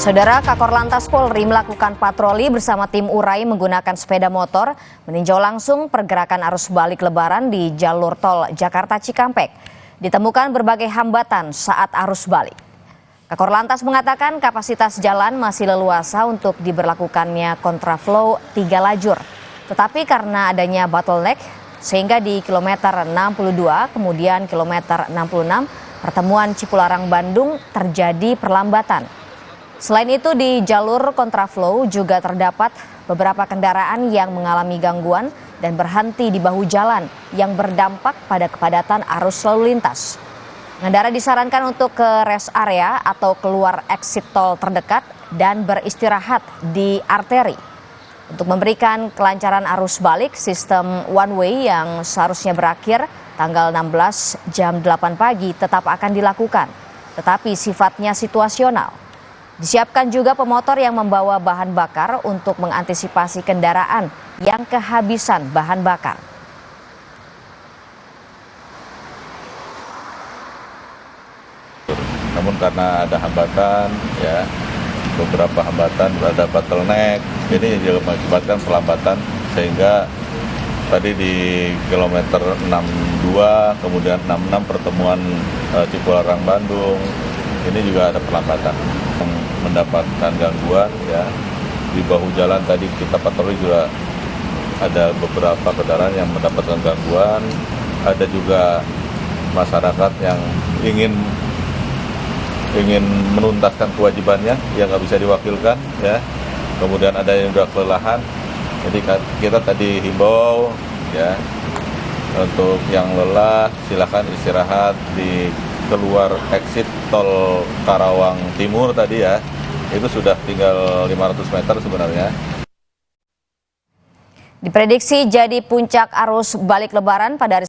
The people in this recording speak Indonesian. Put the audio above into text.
Saudara, Kakor Lantas Polri melakukan patroli bersama tim urai menggunakan sepeda motor meninjau langsung pergerakan arus balik Lebaran di jalur tol Jakarta Cikampek. Ditemukan berbagai hambatan saat arus balik. Kakor Lantas mengatakan kapasitas jalan masih leluasa untuk diberlakukannya kontraflow 3 lajur. Tetapi karena adanya bottleneck sehingga di kilometer 62 kemudian kilometer 66 pertemuan Cipularang Bandung terjadi perlambatan. Selain itu di jalur kontraflow juga terdapat beberapa kendaraan yang mengalami gangguan dan berhenti di bahu jalan yang berdampak pada kepadatan arus lalu lintas. Pengendara disarankan untuk ke rest area atau keluar exit tol terdekat dan beristirahat di arteri. Untuk memberikan kelancaran arus balik, sistem one way yang seharusnya berakhir tanggal 16 jam 8 pagi tetap akan dilakukan, tetapi sifatnya situasional. Disiapkan juga pemotor yang membawa bahan bakar untuk mengantisipasi kendaraan yang kehabisan bahan bakar. Namun karena ada hambatan, ya beberapa hambatan, ada bottleneck, ini juga mengakibatkan perlambatan sehingga tadi di kilometer 62, kemudian 66 pertemuan Cipularang Bandung, ini juga ada perlambatan. Mendapatkan gangguan, ya di bahu jalan tadi kita patroli juga ada beberapa kendaraan yang mendapatkan gangguan, ada juga masyarakat yang ingin menuntaskan kewajibannya yang nggak bisa diwakilkan, ya kemudian ada yang sudah kelelahan, jadi kita tadi himbau ya untuk yang lelah silakan istirahat di keluar exit tol Karawang Timur tadi, ya itu sudah tinggal 500 meter sebenarnya. Diprediksi jadi puncak arus balik Lebaran pada hari